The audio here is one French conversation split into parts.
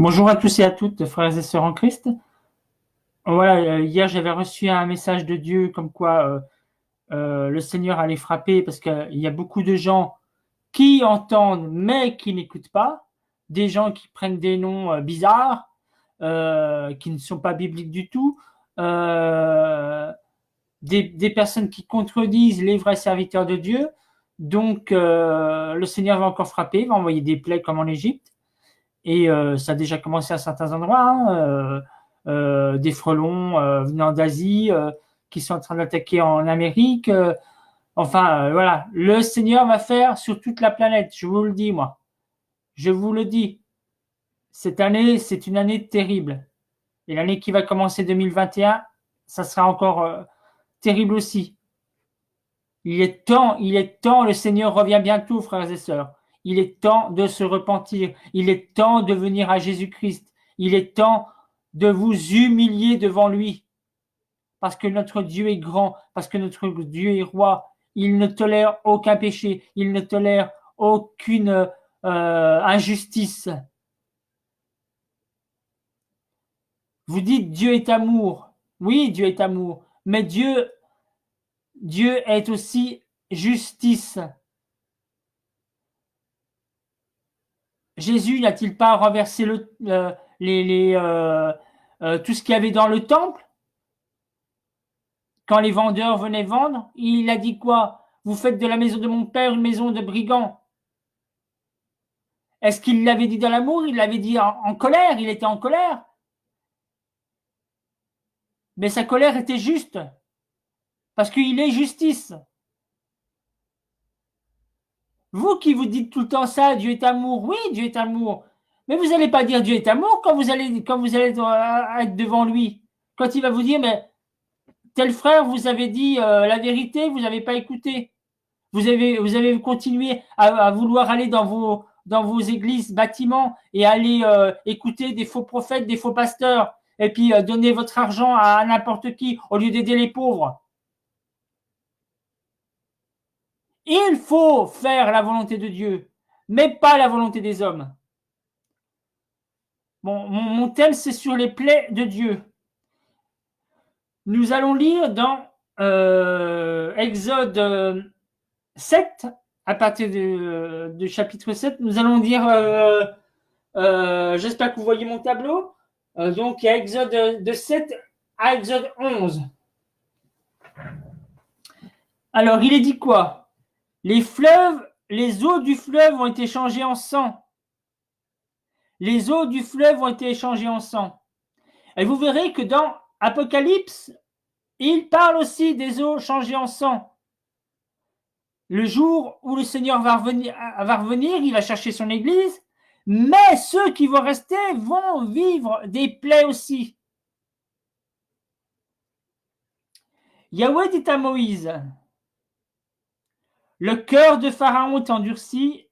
Bonjour à tous et à toutes, frères et sœurs en Christ. Voilà, hier j'avais reçu un message de Dieu comme quoi le Seigneur allait frapper parce qu'il y a beaucoup de gens qui entendent mais qui n'écoutent pas, des gens qui prennent des noms bizarres, qui ne sont pas bibliques du tout, euh, des personnes qui contredisent les vrais serviteurs de Dieu. Donc le Seigneur va encore frapper, va envoyer des plaies comme en Égypte. Et ça a déjà commencé à certains endroits, hein, des frelons venant d'Asie qui sont en train d'attaquer en Amérique. Enfin, voilà, le Seigneur va faire sur toute la planète, je vous le dis, moi. Je vous le dis. Cette année, c'est une année terrible. Et l'année qui va commencer 2021, ça sera encore terrible aussi. Il est temps, le Seigneur revient bientôt, frères et sœurs. Il est temps de se repentir. Il est temps de venir à Jésus-Christ. Il est temps de vous humilier devant lui. Parce que notre Dieu est grand, parce que notre Dieu est roi. Il ne tolère aucun péché. Il ne tolère aucune injustice. Vous dites Dieu est amour. Oui, Dieu est amour. Mais Dieu est aussi justice. Jésus n'a-t-il pas renversé tout ce qu'il y avait dans le temple quand les vendeurs venaient vendre? Il a dit quoi? Vous faites de la maison de mon père une maison de brigands. Est-ce qu'il l'avait dit dans l'amour? Il l'avait dit en colère. Il était en colère. Mais sa colère était juste parce qu'il est justice. Vous qui vous dites tout le temps ça, Dieu est amour. Oui, Dieu est amour. Mais vous n'allez pas dire Dieu est amour quand vous allez être devant lui. Quand il va vous dire, mais tel frère vous avez dit la vérité, vous n'avez pas écouté. Vous avez continué à vouloir aller dans vos églises, bâtiments et aller écouter des faux prophètes, des faux pasteurs et puis donner votre argent à n'importe qui au lieu d'aider les pauvres. Il faut faire la volonté de Dieu, mais pas la volonté des hommes. Bon, mon thème, c'est sur les plaies de Dieu. Nous allons lire dans Exode 7, à partir du chapitre 7, nous allons dire, j'espère que vous voyez mon tableau, donc il y a Exode de 7 à Exode 11. Alors, il est dit quoi? Les fleuves, les eaux du fleuve ont été changées en sang. Les eaux du fleuve ont été changées en sang. Et vous verrez que dans Apocalypse, il parle aussi des eaux changées en sang. Le jour où le Seigneur va revenir, il va chercher son Église, mais ceux qui vont rester vont vivre des plaies aussi. Yahweh dit à Moïse, le cœur de Pharaon est endurci,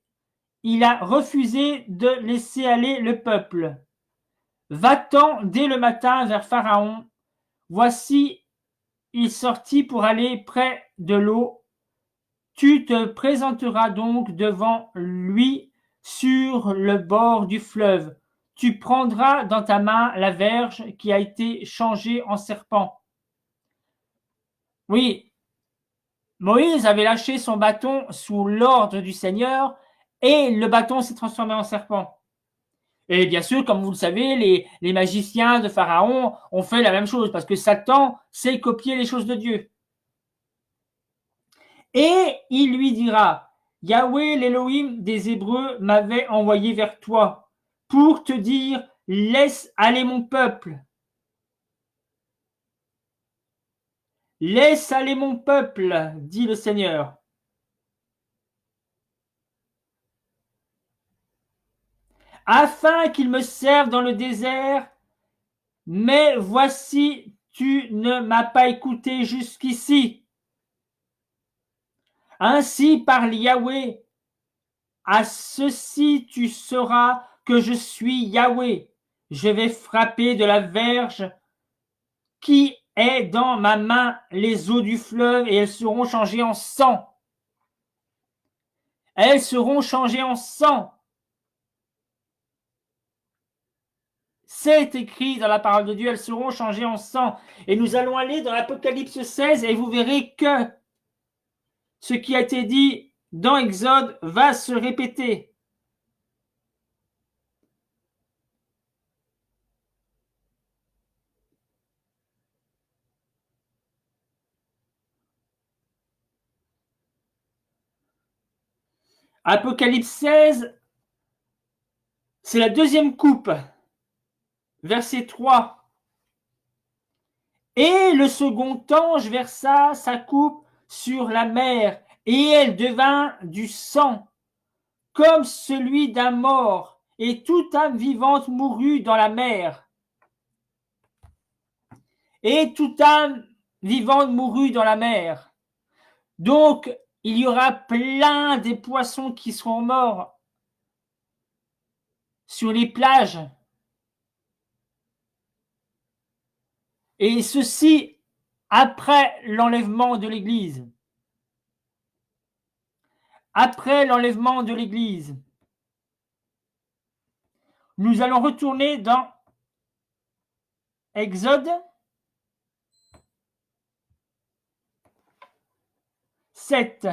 il a refusé de laisser aller le peuple. Va-t'en dès le matin vers Pharaon. Voici, il sortit pour aller près de l'eau. Tu te présenteras donc devant lui sur le bord du fleuve. Tu prendras dans ta main la verge qui a été changée en serpent. Oui, Moïse avait lâché son bâton sous l'ordre du Seigneur et le bâton s'est transformé en serpent. Et bien sûr, comme vous le savez, les magiciens de Pharaon ont fait la même chose parce que Satan sait copier les choses de Dieu. Et il lui dira, Yahweh l'Élohim des Hébreux m'avait envoyé vers toi pour te dire, laisse aller mon peuple. Laisse aller mon peuple, dit le Seigneur. Afin qu'il me serve dans le désert, mais voici, tu ne m'as pas écouté jusqu'ici. Ainsi parle Yahweh. À ceci tu sauras que je suis Yahweh. Je vais frapper de la verge qui est dans ma main les eaux du fleuve et elles seront changées en sang. Elles seront changées en sang. C'est écrit dans la parole de Dieu, elles seront changées en sang. Et nous allons aller dans l'Apocalypse 16 et vous verrez que ce qui a été dit dans Exode va se répéter. Apocalypse 16, c'est la deuxième coupe, verset 3. Et le second ange versa sa coupe sur la mer, et elle devint du sang, comme celui d'un mort, et toute âme vivante mourut dans la mer. Et toute âme vivante mourut dans la mer. Donc, il y aura plein des poissons qui seront morts sur les plages. Et ceci après l'enlèvement de l'Église. Après l'enlèvement de l'Église. Nous allons retourner dans Exode 7.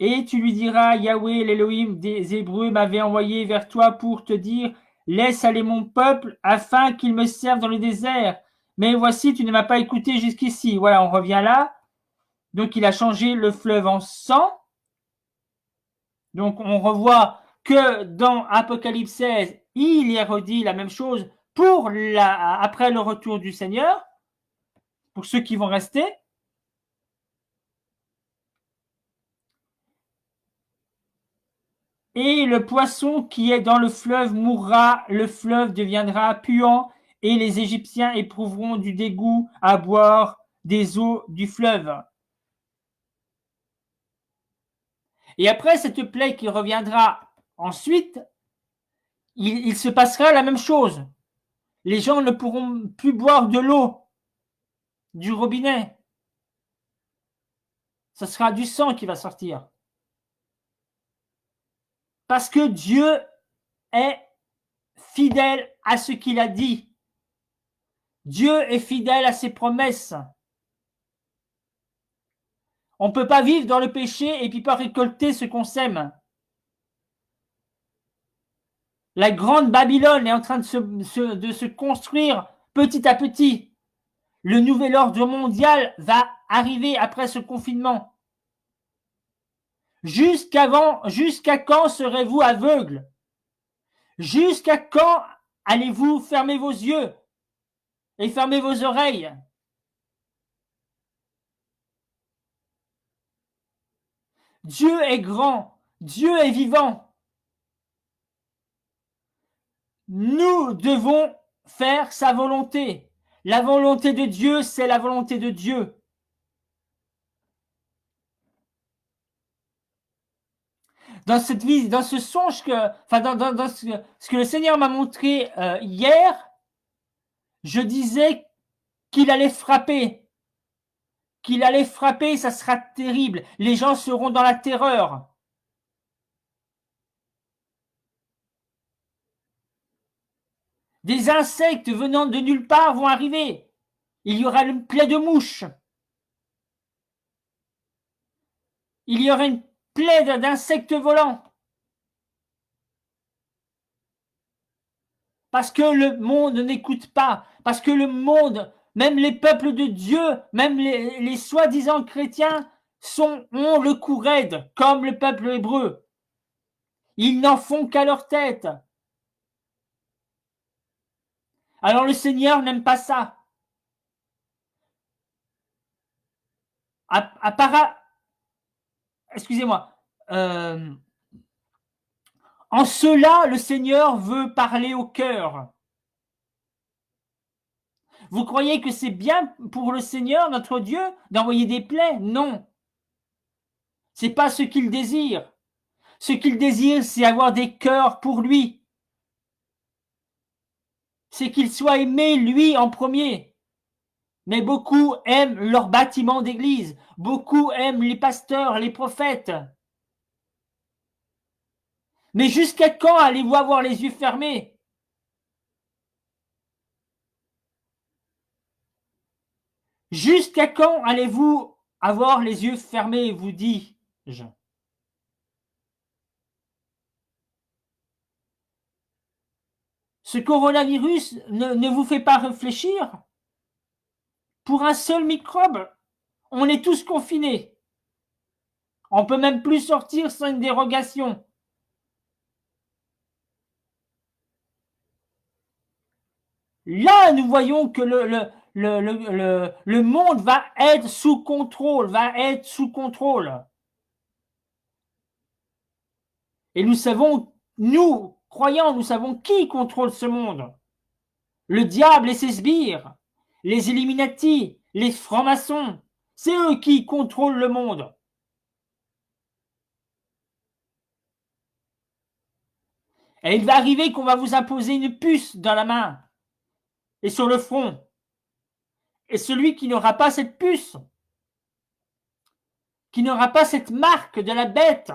Et tu lui diras, Yahweh, l'Élohim des Hébreux, m'avait envoyé vers toi pour te dire, laisse aller mon peuple afin qu'il me serve dans le désert. Mais voici, tu ne m'as pas écouté jusqu'ici. Voilà, on revient là. Donc, il a changé le fleuve en sang. Donc, on revoit que dans Apocalypse 16, il est redit la même chose après le retour du Seigneur, pour ceux qui vont rester. Et le poisson qui est dans le fleuve mourra, le fleuve deviendra puant, et les Égyptiens éprouveront du dégoût à boire des eaux du fleuve. Et après cette plaie qui reviendra ensuite, il se passera la même chose. Les gens ne pourront plus boire de l'eau du robinet. Ce sera du sang qui va sortir. Parce que Dieu est fidèle à ce qu'il a dit. Dieu est fidèle à ses promesses. On ne peut pas vivre dans le péché et puis pas récolter ce qu'on sème. La grande Babylone est en train de se construire petit à petit. Le nouvel ordre mondial va arriver après ce confinement. Jusqu'à quand serez-vous aveugles? Jusqu'à quand allez-vous fermer vos yeux et fermer vos oreilles? Dieu est grand, Dieu est vivant. Nous devons faire sa volonté. La volonté de Dieu, c'est la volonté de Dieu. Dans cette vie, dans ce songe dans ce que le Seigneur m'a montré hier, je disais qu'il allait frapper. Qu'il allait frapper, ça sera terrible. Les gens seront dans la terreur. Des insectes venant de nulle part vont arriver. Il y aura une plaie de mouches. Il y aura une plaie d'insectes volants. Parce que le monde n'écoute pas. Parce que le monde, même les peuples de Dieu, même les soi-disant chrétiens, ont le cou raide, comme le peuple hébreu. Ils n'en font qu'à leur tête. Alors le Seigneur n'aime pas ça. Excusez-moi. En cela, le Seigneur veut parler au cœur. Vous croyez que c'est bien pour le Seigneur, notre Dieu, d'envoyer des plaies? Non. C'est pas ce qu'il désire. Ce qu'il désire, c'est avoir des cœurs pour lui. c'est qu'il soit aimé, lui, en premier. Mais beaucoup aiment leur bâtiment d'église. Beaucoup aiment les pasteurs, les prophètes. Mais jusqu'à quand allez-vous avoir les yeux fermés? Jusqu'à quand allez-vous avoir les yeux fermés, vous dis-je? Ce coronavirus ne vous fait pas réfléchir? Pour un seul microbe, on est tous confinés. On peut même plus sortir sans une dérogation. Là, nous voyons que le monde va être sous contrôle, va être sous contrôle. Et nous savons, nous, croyants, nous savons qui contrôle ce monde. Le diable et ses sbires, les Illuminati, les francs-maçons, c'est eux qui contrôlent le monde. Et il va arriver qu'on va vous imposer une puce dans la main et sur le front. Et celui qui n'aura pas cette puce, qui n'aura pas cette marque de la bête,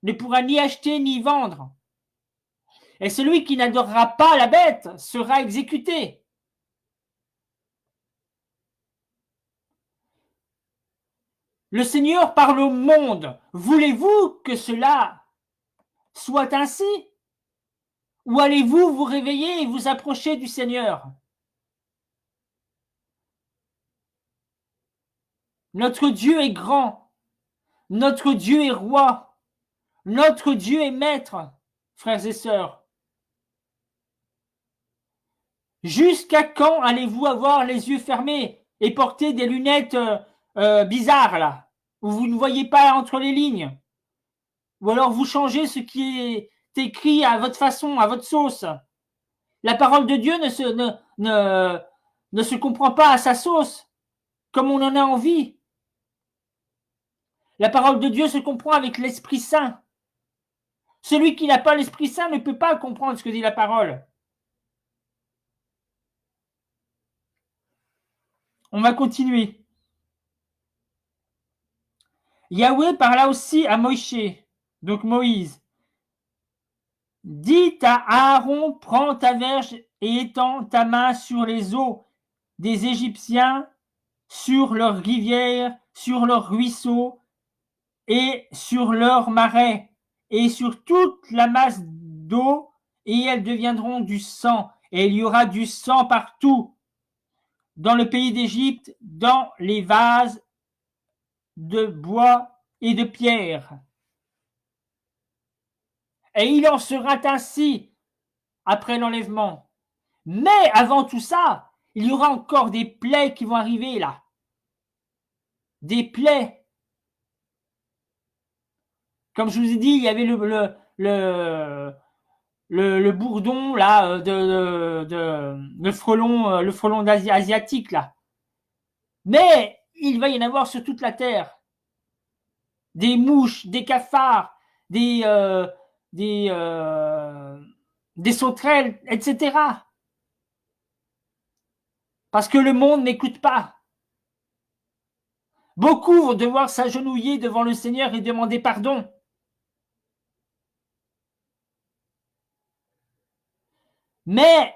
ne pourra ni acheter ni vendre. Et celui qui n'adorera pas la bête sera exécuté. Le Seigneur parle au monde. Voulez-vous que cela soit ainsi? Ou allez-vous vous réveiller et vous approcher du Seigneur? Notre Dieu est grand. Notre Dieu est roi. Notre Dieu est maître, frères et sœurs. Jusqu'à quand allez-vous avoir les yeux fermés et porter des lunettes bizarres là, où vous ne voyez pas entre les lignes? Ou alors vous changez ce qui est écrit à votre façon, à votre sauce. La parole de Dieu ne se comprend pas à sa sauce, comme on en a envie. La parole de Dieu se comprend avec l'Esprit Saint. Celui qui n'a pas l'Esprit Saint ne peut pas comprendre ce que dit la parole. On va continuer. Yahweh parla aussi à Moïse, donc Moïse. Dis à Aaron, prends ta verge et étends ta main sur les eaux des Égyptiens, sur leurs rivières, sur leurs ruisseaux et sur leurs marais, et sur toute la masse d'eau, et elles deviendront du sang, et il y aura du sang partout, dans le pays d'Égypte, dans les vases de bois et de pierre. Et il en sera ainsi après l'enlèvement. Mais avant tout ça, il y aura encore des plaies qui vont arriver là. Des plaies. Comme je vous ai dit, il y avait le bourdon là, le frelon asiatique là. Mais il va y en avoir sur toute la terre. Des mouches, des cafards, des, euh, des, euh, des sauterelles, etc. Parce que le monde n'écoute pas. Beaucoup vont devoir s'agenouiller devant le Seigneur et demander pardon. Mais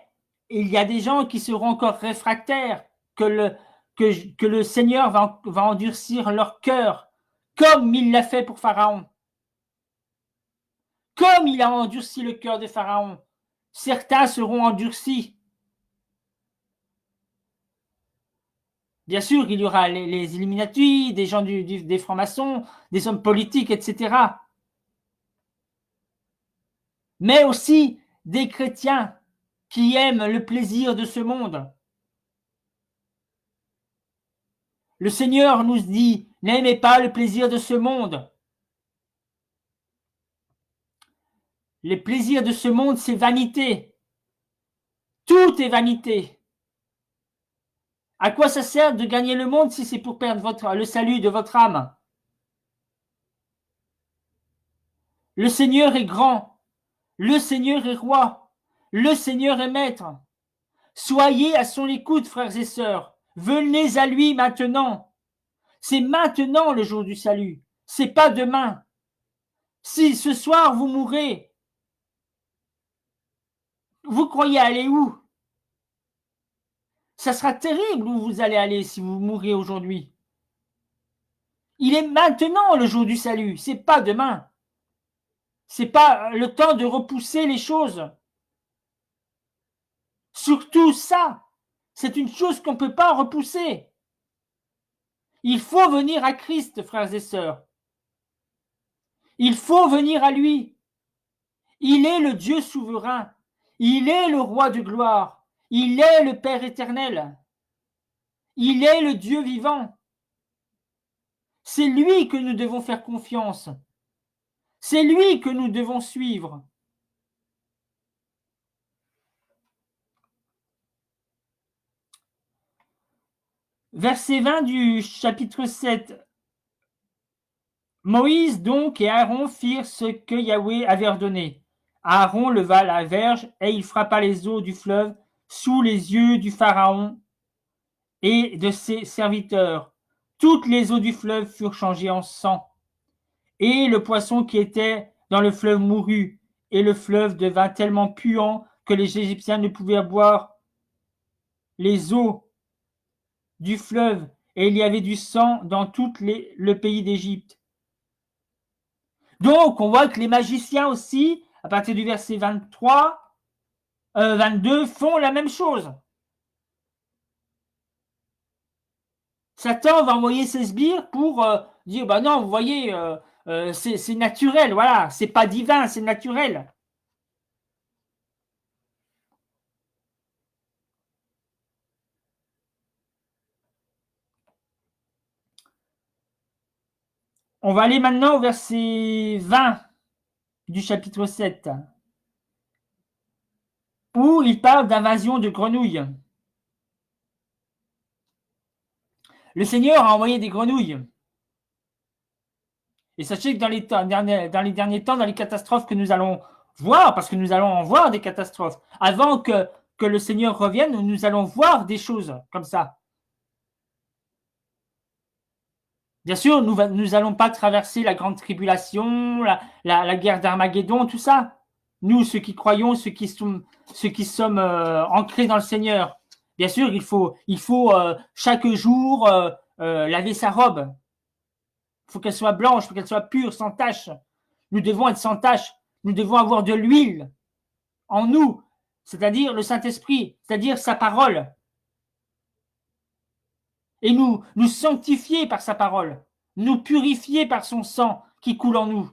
il y a des gens qui seront encore réfractaires, que le Seigneur va endurcir leur cœur, comme il l'a fait pour Pharaon. Comme il a endurci le cœur de Pharaon. Certains seront endurcis. Bien sûr, il y aura les Illuminati, des gens des francs-maçons, des hommes politiques, etc. Mais aussi des chrétiens qui aiment le plaisir de ce monde. Le Seigneur nous dit, n'aimez pas le plaisir de ce monde. Les plaisirs de ce monde, c'est vanité. Tout est vanité. À quoi ça sert de gagner le monde si c'est pour perdre le salut de votre âme? Le Seigneur est grand. Le Seigneur est roi. Le Seigneur est maître. Soyez à son écoute, frères et sœurs. Venez à lui maintenant. C'est maintenant le jour du salut. C'est pas demain. Si ce soir vous mourrez, vous croyez aller où? Ça sera terrible où vous allez aller si vous mourrez aujourd'hui. Il est maintenant le jour du salut, c'est pas demain. C'est pas le temps de repousser les choses. Surtout ça, c'est une chose qu'on ne peut pas repousser. Il faut venir à Christ, frères et sœurs. Il faut venir à lui. Il est le Dieu souverain. Il est le roi de gloire. Il est le Père éternel. Il est le Dieu vivant. C'est lui que nous devons faire confiance. C'est lui que nous devons suivre. Verset 20 du chapitre 7. Moïse donc et Aaron firent ce que Yahweh avait ordonné. Aaron leva la verge et il frappa les eaux du fleuve sous les yeux du Pharaon et de ses serviteurs. Toutes les eaux du fleuve furent changées en sang. Et le poisson qui était dans le fleuve mourut, et le fleuve devint tellement puant que les Égyptiens ne pouvaient boire les eaux du fleuve, et il y avait du sang dans tout le pays d'Égypte. Donc, on voit que les magiciens aussi, à partir du verset 23, 22, font la même chose. Satan va envoyer ses sbires pour dire, bah non, vous voyez, c'est naturel, voilà, c'est pas divin, c'est naturel. On va aller maintenant au verset 20 du chapitre 7, où il parle d'invasion de grenouilles. Le Seigneur a envoyé des grenouilles. Et sachez que dans les derniers temps, dans les catastrophes que nous allons voir, parce que nous allons en voir des catastrophes, avant que le Seigneur revienne, nous allons voir des choses comme ça. Bien sûr, nous n'allons pas traverser la grande tribulation, la guerre d'Armageddon, tout ça. Nous, ceux qui croyons, ceux qui sommes ancrés dans le Seigneur. Bien sûr, il faut chaque jour laver sa robe. Il faut qu'elle soit blanche, il faut qu'elle soit pure, sans tache. Nous devons être sans tache. Nous devons avoir de l'huile en nous, c'est-à-dire le Saint-Esprit, c'est-à-dire sa parole. Et nous sanctifier par sa parole, nous purifier par son sang qui coule en nous.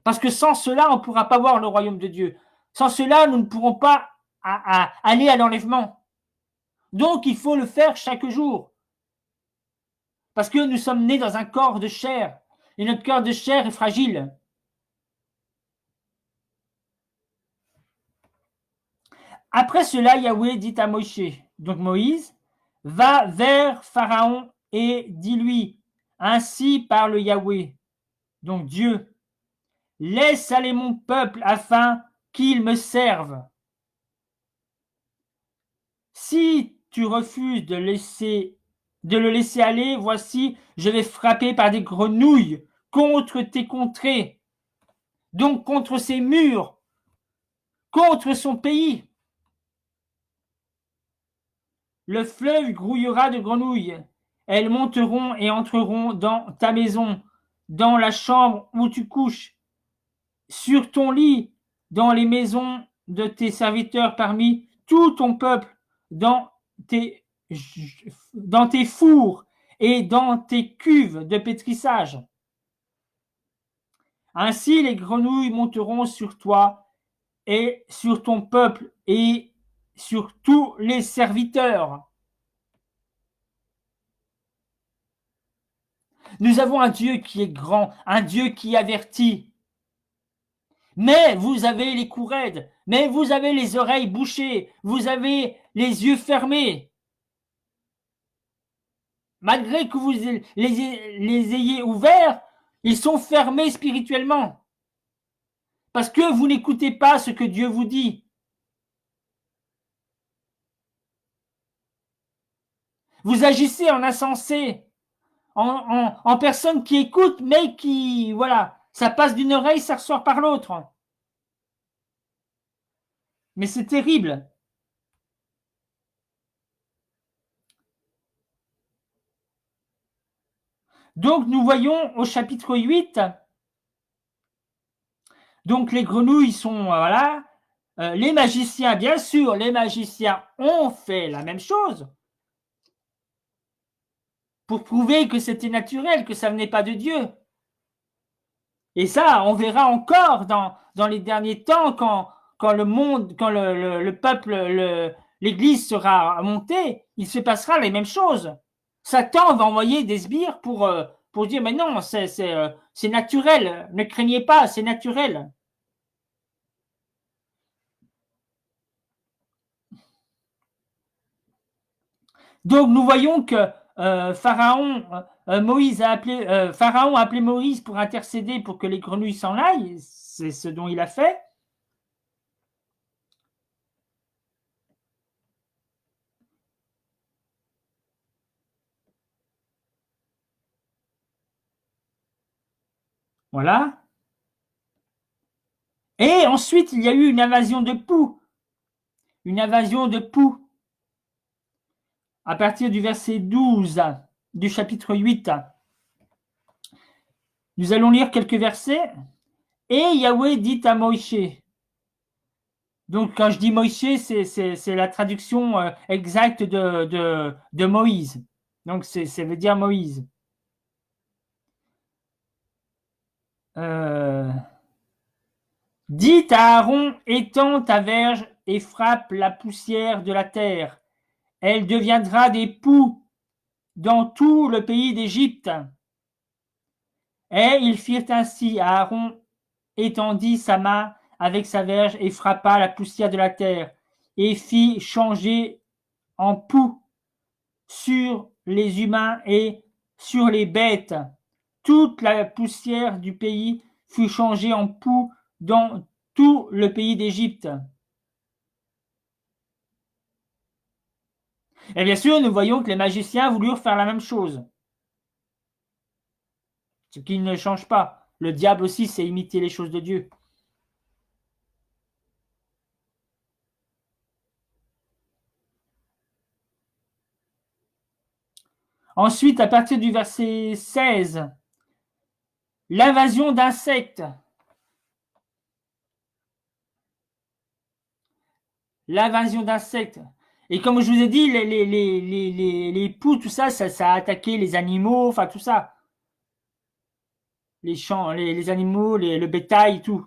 Parce que sans cela, on ne pourra pas voir le royaume de Dieu. Sans cela, nous ne pourrons pas aller à l'enlèvement. Donc, il faut le faire chaque jour. Parce que nous sommes nés dans un corps de chair. Et notre corps de chair est fragile. Après cela, Yahweh dit à Moïse, donc Moïse, va vers Pharaon et dis-lui, ainsi parle Yahweh, donc Dieu, laisse aller mon peuple afin qu'il me serve. Si tu refuses de le laisser aller, voici, je vais frapper par des grenouilles contre tes contrées, donc contre ses murs, contre son pays. Le fleuve grouillera de grenouilles. Elles monteront et entreront dans ta maison, dans la chambre où tu couches, sur ton lit, dans les maisons de tes serviteurs parmi tout ton peuple, dans tes fours et dans tes cuves de pétrissage. Ainsi les grenouilles monteront sur toi et sur ton peuple et sur tous les serviteurs. Nous avons un Dieu qui est grand, un Dieu qui avertit. Mais vous avez les coups raides, mais vous avez les oreilles bouchées, vous avez les yeux fermés. Malgré que vous les ayez ouverts, ils sont fermés spirituellement. Parce que vous n'écoutez pas ce que Dieu vous dit. Vous agissez en insensé, en personne qui écoute, mais qui, voilà, ça passe d'une oreille, ça ressort par l'autre. Mais c'est terrible. Donc nous voyons au chapitre 8, donc les grenouilles sont, voilà, les magiciens, bien sûr, les magiciens ont fait la même chose pour prouver que c'était naturel, que ça venait pas de Dieu. Et ça, on verra encore dans les derniers temps, quand le monde, quand le peuple, l'Église sera montée, il se passera les mêmes choses. Satan va envoyer des sbires pour dire, mais non, c'est naturel, ne craignez pas, c'est naturel. Donc nous voyons que Pharaon a appelé Moïse pour intercéder pour que les grenouilles s'en aillent, c'est ce dont il a fait. Voilà. Et ensuite, il y a eu une invasion de poux. Une invasion de poux. À partir du verset 12 du chapitre 8. Nous allons lire quelques versets. Et Yahweh dit à Moïse. Donc, quand je dis Moïse, c'est la traduction exacte de Moïse. Donc, ça veut dire Moïse. Dis à Aaron, étends ta verge et frappe la poussière de la terre. Elle deviendra des poux dans tout le pays d'Égypte. Et ils firent ainsi. Aaron étendit sa main avec sa verge et frappa la poussière de la terre et fit changer en poux sur les humains et sur les bêtes. Toute la poussière du pays fut changée en poux dans tout le pays d'Égypte. Et bien sûr, nous voyons que les magiciens voulurent faire la même chose. Ce qui ne change pas. Le diable aussi sait imiter les choses de Dieu. Ensuite, à partir du verset 16, l'invasion d'insectes. L'invasion d'insectes. Et comme je vous ai dit, les poux, tout ça, ça a attaqué les animaux, enfin tout ça. Les champs, les animaux, le bétail, tout.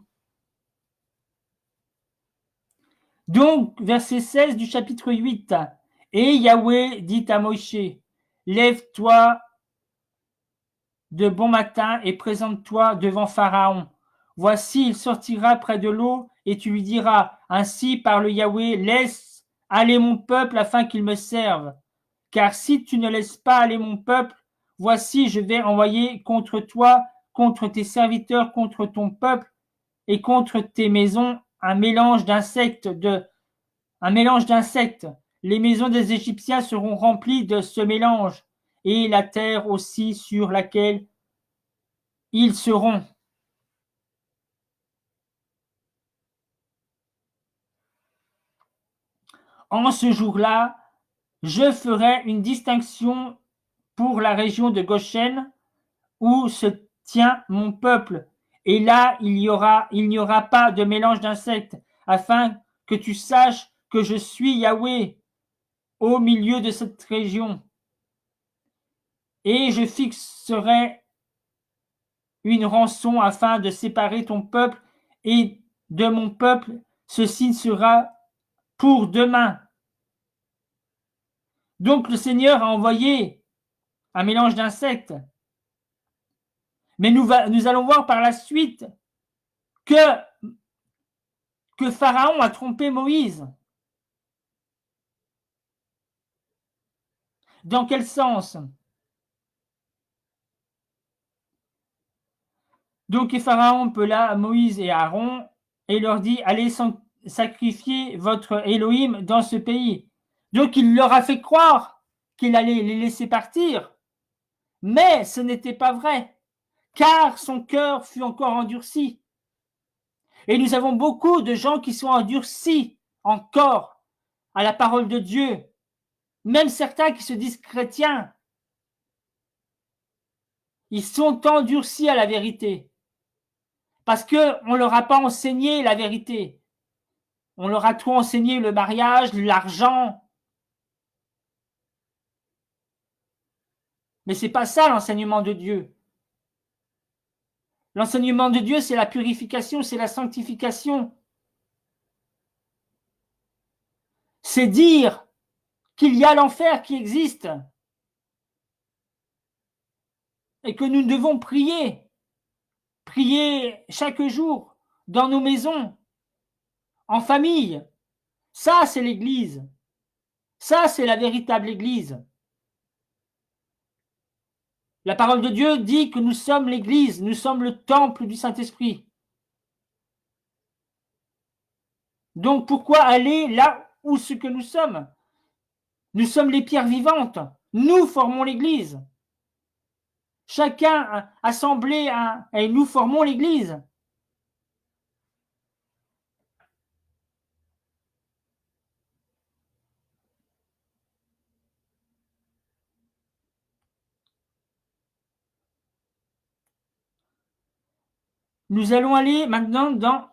Donc, verset 16 du chapitre 8. Et Yahweh dit à Moïse, lève-toi de bon matin et présente-toi devant Pharaon. Voici, il sortira près de l'eau et tu lui diras, ainsi parle Yahweh, laisse aller mon peuple afin qu'il me serve. Car si tu ne laisses pas aller mon peuple, voici, je vais envoyer contre toi, contre tes serviteurs, contre ton peuple et contre tes maisons un mélange d'insectes. Les maisons des Égyptiens seront remplies de ce mélange, et la terre aussi sur laquelle ils seront. En ce jour-là, je ferai une distinction pour la région de Goshen où se tient mon peuple, et là il n'y aura pas de mélange d'insectes, afin que tu saches que je suis Yahweh au milieu de cette région. Et je fixerai une rançon afin de séparer ton peuple et de mon peuple. Ceci sera pour demain. Donc le Seigneur a envoyé un mélange d'insectes. Mais nous allons voir par la suite que Pharaon a trompé Moïse. Dans quel sens? Donc Pharaon appela Moïse et Aaron et leur dit, allez sacrifier votre Elohim dans ce pays. Donc il leur a fait croire qu'il allait les laisser partir, mais ce n'était pas vrai, car son cœur fut encore endurci. Et nous avons beaucoup de gens qui sont endurcis encore à la parole de Dieu, même certains qui se disent chrétiens. Ils sont endurcis à la vérité, parce qu'on ne leur a pas enseigné la vérité. On leur a trop enseigné le mariage, l'argent. Mais ce n'est pas ça l'enseignement de Dieu. L'enseignement de Dieu, c'est la purification, c'est la sanctification. C'est dire qu'il y a l'enfer qui existe et que nous devons prier chaque jour, dans nos maisons, en famille. Ça, c'est l'Église. Ça, c'est la véritable Église. La parole de Dieu dit que nous sommes l'Église, nous sommes le temple du Saint-Esprit. Donc pourquoi aller là où ce que nous sommes? Nous sommes les pierres vivantes. Nous formons l'Église. Chacun assemblé et nous formons l'Église. Nous allons aller maintenant dans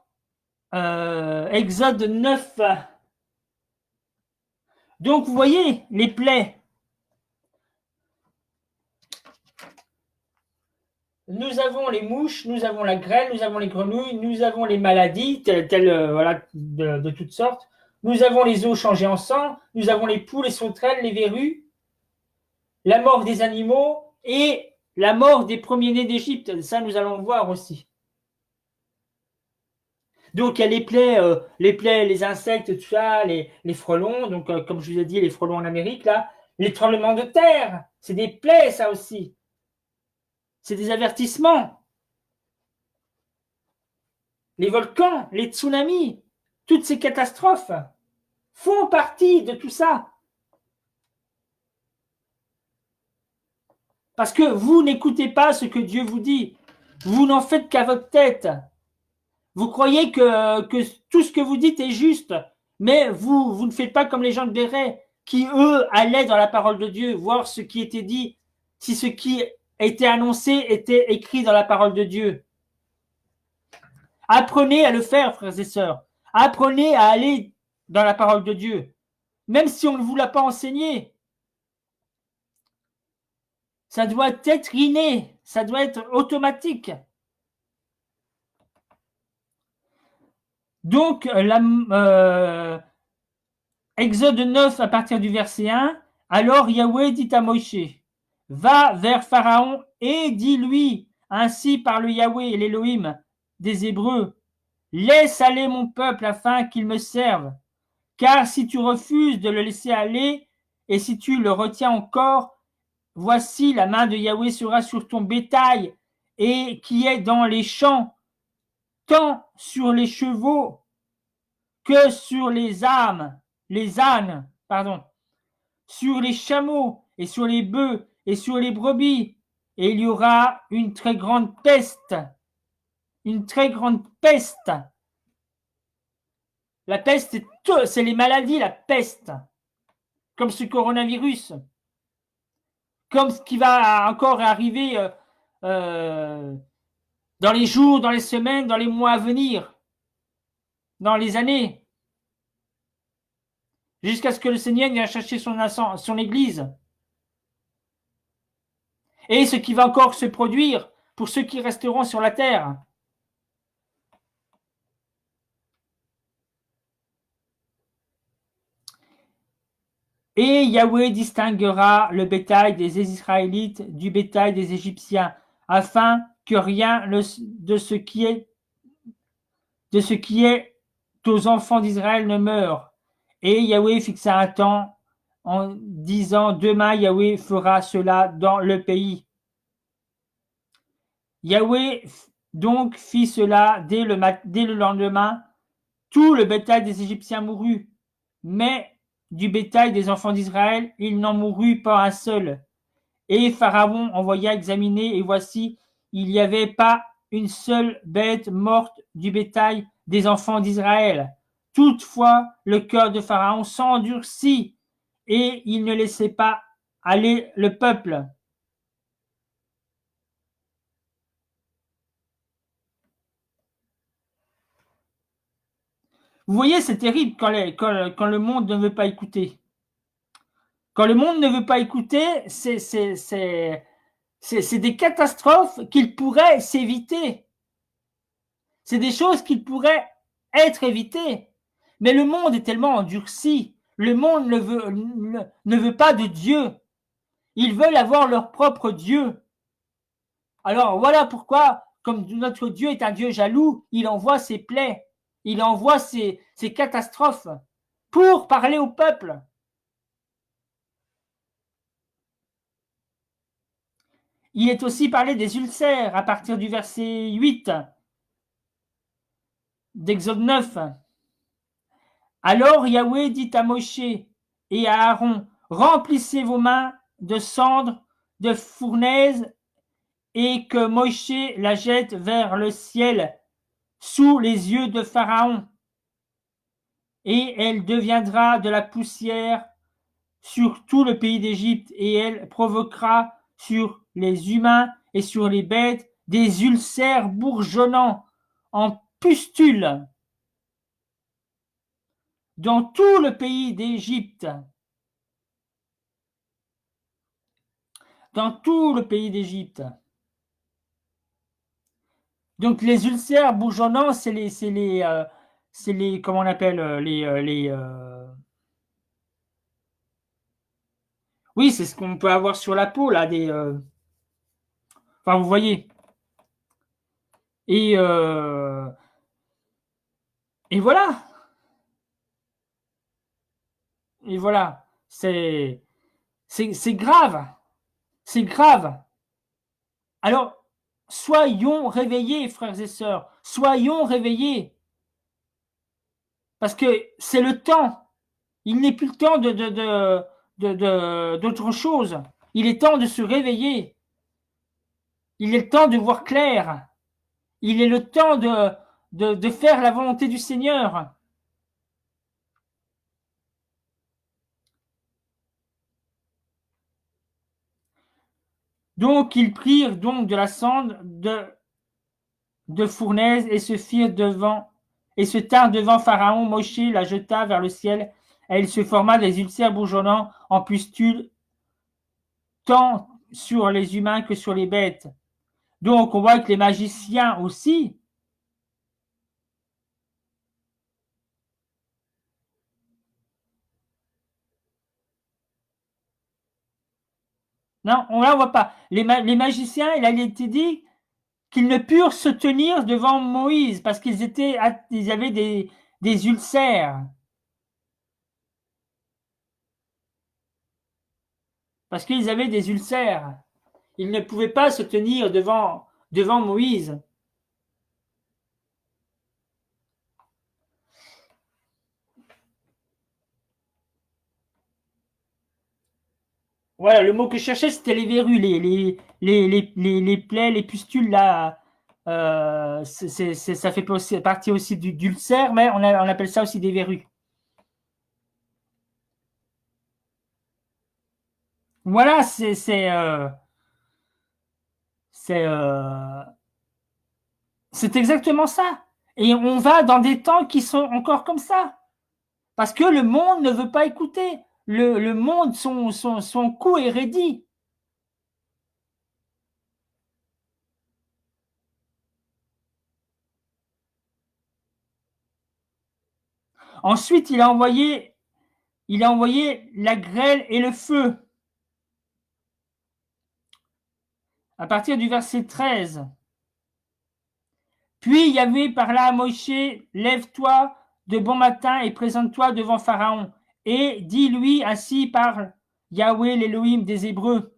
Exode 9. Donc vous voyez les plaies. Nous avons les mouches, nous avons la grêle, nous avons les grenouilles, nous avons les maladies, telles voilà, de toutes sortes. Nous avons les eaux changées en sang, nous avons les poules, les sauterelles, les verrues, la mort des animaux et la mort des premiers-nés d'Égypte. Ça, nous allons le voir aussi. Donc, il y a les plaies, les insectes, tout ça, les frelons. Donc, comme je vous ai dit, les frelons en Amérique, là. Les tremblements de terre, c'est des plaies, ça aussi. C'est des avertissements. Les volcans, les tsunamis, toutes ces catastrophes font partie de tout ça. Parce que vous n'écoutez pas ce que Dieu vous dit. Vous n'en faites qu'à votre tête. Vous croyez que tout ce que vous dites est juste, mais vous ne faites pas comme les gens de Béret, qui, eux, allaient dans la parole de Dieu, voir ce qui était dit, si ce qui était annoncé était écrit dans la parole de Dieu. Apprenez à le faire, frères et sœurs. Apprenez à aller dans la parole de Dieu, même si on ne vous l'a pas enseigné. Ça doit être inné, ça doit être automatique. Donc, Exode 9 à partir du verset 1, alors Yahweh dit à Moïse, va vers Pharaon et dis-lui, ainsi parle Yahweh, l'Élohim des Hébreux, laisse aller mon peuple afin qu'il me serve, car si tu refuses de le laisser aller et si tu le retiens encore, voici la main de Yahweh sera sur ton bétail et qui est dans les champs, tant sur les chevaux que sur les ânes, sur les chameaux et sur les bœufs et sur les brebis, et il y aura une très grande peste. Une très grande peste. La peste, c'est les maladies, la peste. Comme ce coronavirus. Comme ce qui va encore arriver dans les jours, dans les semaines, dans les mois à venir. Dans les années. Jusqu'à ce que le Seigneur vienne chercher son Église. Et ce qui va encore se produire pour ceux qui resteront sur la terre. Et Yahweh distinguera le bétail des Israélites du bétail des Égyptiens, afin que rien de ce qui est aux enfants d'Israël ne meure. Et Yahweh fixa un temps en disant, demain Yahweh fera cela dans le pays. Yahweh donc fit cela dès le lendemain. Tout le bétail des Égyptiens mourut, mais du bétail des enfants d'Israël, il n'en mourut pas un seul. Et Pharaon envoya examiner, et voici, il n'y avait pas une seule bête morte du bétail des enfants d'Israël. Toutefois, le cœur de Pharaon s'endurcit, et il ne laissait pas aller le peuple. Vous voyez, c'est terrible quand le monde ne veut pas écouter. Quand le monde ne veut pas écouter, c'est des catastrophes qu'il pourrait s'éviter. C'est des choses qui pourraient être évitées. Mais le monde est tellement endurci. Le monde ne veut pas de Dieu. Ils veulent avoir leur propre Dieu. Alors voilà pourquoi, comme notre Dieu est un Dieu jaloux, il envoie ses plaies, il envoie ses catastrophes pour parler au peuple. Il est aussi parlé des ulcères à partir du verset 8 d'Exode 9. Alors Yahweh dit à Moshe et à Aaron, remplissez vos mains de cendres de fournaise et que Moshe la jette vers le ciel sous les yeux de Pharaon. Et elle deviendra de la poussière sur tout le pays d'Égypte et elle provoquera sur les humains et sur les bêtes des ulcères bourgeonnants en pustules dans tout le pays d'Égypte. Dans tout le pays d'Égypte. Donc les ulcères bourgeonnants, c'est les, comment on appelle, oui, c'est ce qu'on peut avoir sur la peau, là, enfin, vous voyez. Et, et voilà. Et voilà. C'est grave. C'est grave. Alors, soyons réveillés, frères et sœurs. Soyons réveillés. Parce que c'est le temps. Il n'est plus le temps d'autre chose. Il est temps de se réveiller. Il est le temps de voir clair. Il est le temps de faire la volonté du Seigneur. Donc ils prirent donc de la cendre de fournaise et se firent devant et se tinrent devant Pharaon. Moshe la jeta vers le ciel et il se forma des ulcères bourgeonnants en pustules tant sur les humains que sur les bêtes. Donc on voit que les magiciens aussi. Non, on ne voit pas. Les magiciens, il a été dit qu'ils ne purent se tenir devant Moïse parce qu'ils avaient des ulcères. Parce qu'ils avaient des ulcères. Ils ne pouvaient pas se tenir devant Moïse. Voilà, le mot que je cherchais, c'était les verrues, les plaies, les pustules, là. Ça fait partie aussi d'ulcère, mais on appelle ça aussi des verrues. Voilà, c'est exactement ça. Et on va dans des temps qui sont encore comme ça. Parce que le monde ne veut pas écouter. Le monde, son coup est raidi. Ensuite, il a envoyé la grêle et le feu. À partir du verset 13. Puis Yahvé parla à Moïse, lève-toi de bon matin et présente-toi devant Pharaon. Et dis-lui, ainsi parle Yahvé l'Élohim des Hébreux.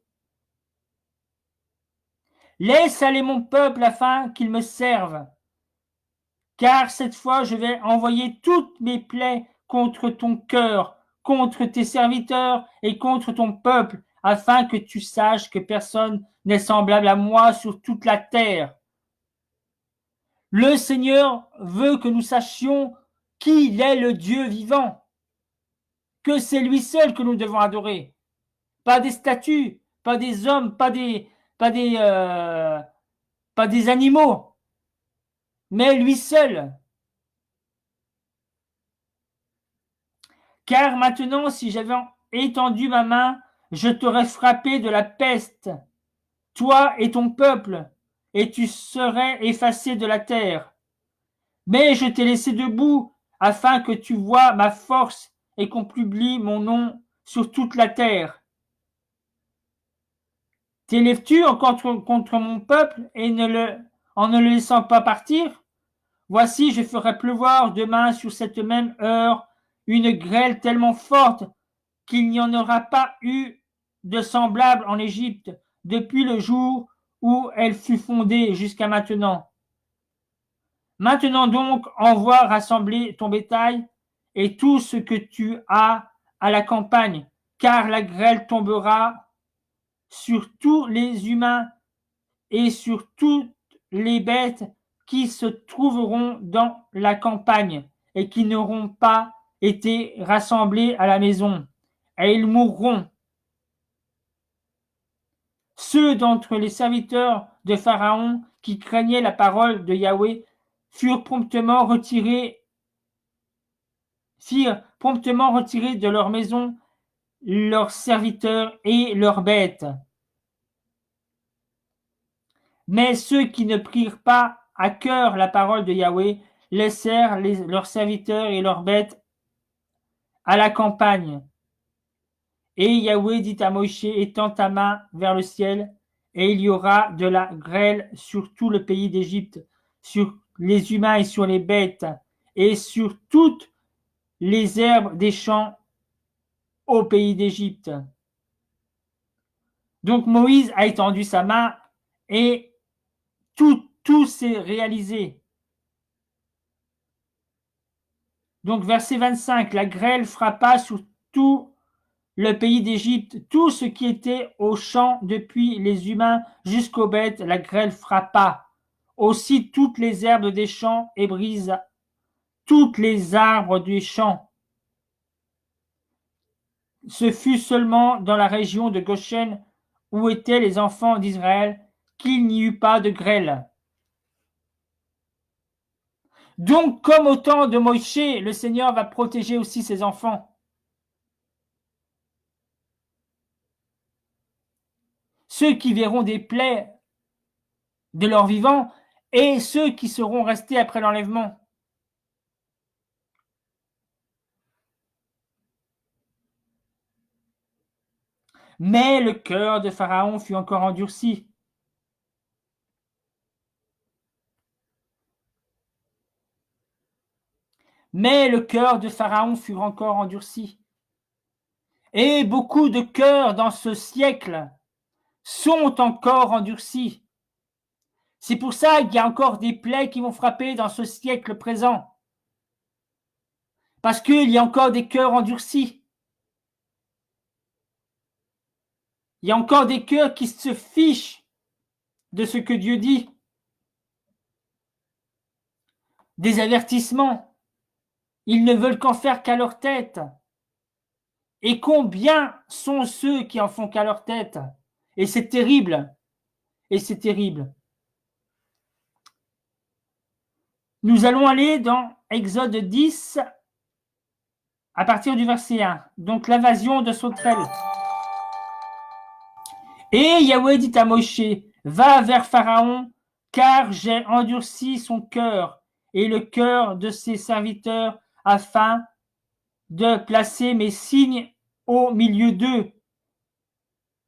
Laisse aller mon peuple afin qu'il me serve. Car cette fois je vais envoyer toutes mes plaies contre ton cœur, contre tes serviteurs et contre ton peuple, afin que tu saches que personne n'est semblable à moi sur toute la terre. Le Seigneur veut que nous sachions qu'il est le Dieu vivant, que c'est lui seul que nous devons adorer, pas des statues, pas des hommes, pas des, pas des animaux, mais lui seul. Car maintenant, si j'avais étendu ma main, je t'aurais frappé de la peste, toi et ton peuple, et tu serais effacé de la terre. Mais je t'ai laissé debout, afin que tu voies ma force et qu'on publie mon nom sur toute la terre. T'élèves-tu contre mon peuple et en ne le laissant pas partir? Voici, je ferai pleuvoir demain sur cette même heure une grêle tellement forte qu'il n'y en aura pas eu de semblable en Égypte depuis le jour où elle fut fondée jusqu'à maintenant. Maintenant donc, envoie rassembler ton bétail et tout ce que tu as à la campagne, car la grêle tombera sur tous les humains et sur toutes les bêtes qui se trouveront dans la campagne et qui n'auront pas été rassemblés à la maison, et ils mourront. Ceux d'entre les serviteurs de Pharaon qui craignaient la parole de Yahweh firent promptement retirés de leur maison leurs serviteurs et leurs bêtes. Mais ceux qui ne prirent pas à cœur la parole de Yahweh laissèrent leurs serviteurs et leurs bêtes à la campagne. Et Yahweh dit à Moïse, étends ta main vers le ciel, et il y aura de la grêle sur tout le pays d'Égypte, sur les humains et sur les bêtes, et sur toutes les herbes des champs au pays d'Égypte. Donc Moïse a étendu sa main et tout s'est réalisé. Donc verset 25, la grêle frappa sur tout le pays d'Égypte, tout ce qui était aux champs depuis les humains jusqu'aux bêtes, la grêle frappa. Aussi toutes les herbes des champs et brisa toutes les arbres des champs. Ce fut seulement dans la région de Goshen où étaient les enfants d'Israël qu'il n'y eut pas de grêle. Donc, comme au temps de Moïse, le Seigneur va protéger aussi ses enfants. Ceux qui verront des plaies de leur vivant et ceux qui seront restés après l'enlèvement. Mais le cœur de Pharaon fut encore endurci. Mais le cœur de Pharaon fut encore endurci. Et beaucoup de cœurs dans ce siècle sont encore endurcis. C'est pour ça qu'il y a encore des plaies qui vont frapper dans ce siècle présent. Parce qu'il y a encore des cœurs endurcis. Il y a encore des cœurs qui se fichent de ce que Dieu dit. Des avertissements. Ils ne veulent qu'en faire qu'à leur tête. Et combien sont ceux qui en font qu'à leur tête? Et c'est terrible. Et c'est terrible. Nous allons aller dans Exode 10 à partir du verset 1. Donc l'invasion de sauterelles. Et Yahweh dit à Moshe, va vers Pharaon, car j'ai endurci son cœur et le cœur de ses serviteurs afin de placer mes signes au milieu d'eux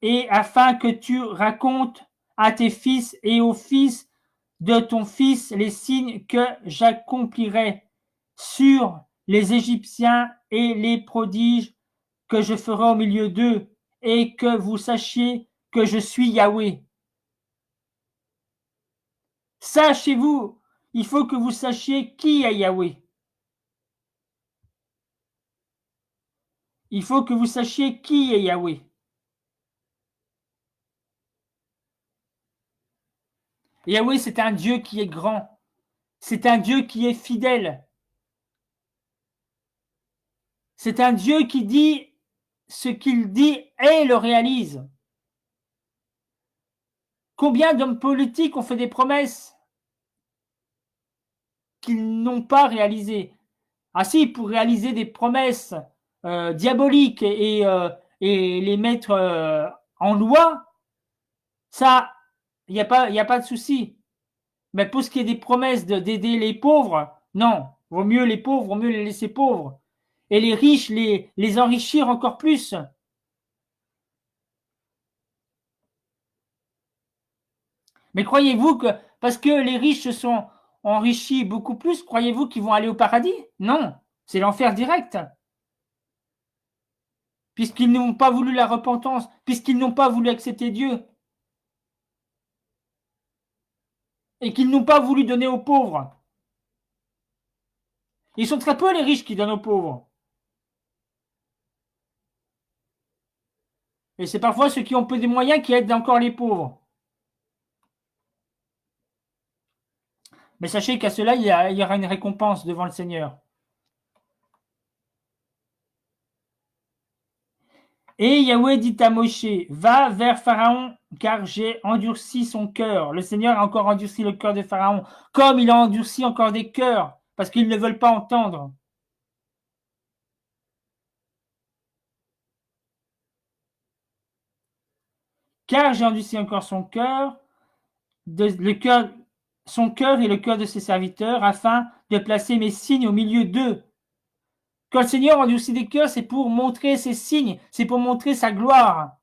et afin que tu racontes à tes fils et aux fils de ton fils les signes que j'accomplirai sur les Égyptiens et les prodiges que je ferai au milieu d'eux, et que vous sachiez que je suis Yahweh. Sachez-vous, il faut que vous sachiez qui est Yahweh. il faut que vous sachiez qui est Yahweh. Yahweh, c'est un Dieu qui est grand. C'est un Dieu qui est fidèle. C'est un Dieu qui dit ce qu'il dit et le réalise. Combien d'hommes politiques ont fait des promesses qu'ils n'ont pas réalisées? Ah si, pour réaliser des promesses diaboliques et les mettre en loi, ça, il n'y a pas de souci. Mais pour ce qui est des promesses d'aider les pauvres, non. Vaut mieux les pauvres, vaut mieux les laisser pauvres. Et les riches, les enrichir encore plus. Mais croyez-vous que parce que les riches se sont enrichis beaucoup plus, croyez-vous qu'ils vont aller au paradis? Non, c'est l'enfer direct. Puisqu'ils n'ont pas voulu la repentance, puisqu'ils n'ont pas voulu accepter Dieu, et qu'ils n'ont pas voulu donner aux pauvres. Ils sont très peu les riches qui donnent aux pauvres. Et c'est parfois ceux qui ont peu de moyens qui aident encore les pauvres. Mais sachez qu'à cela, il y aura une récompense devant le Seigneur. Et Yahweh dit à Moshe, va vers Pharaon, car j'ai endurci son cœur. Le Seigneur a encore endurci le cœur de Pharaon, comme il a endurci encore des cœurs, parce qu'ils ne veulent pas entendre. Car j'ai endurci encore son cœur, son cœur et le cœur de ses serviteurs, afin de placer mes signes au milieu d'eux. Quand le Seigneur endurcit des cœurs, c'est pour montrer ses signes, c'est pour montrer sa gloire.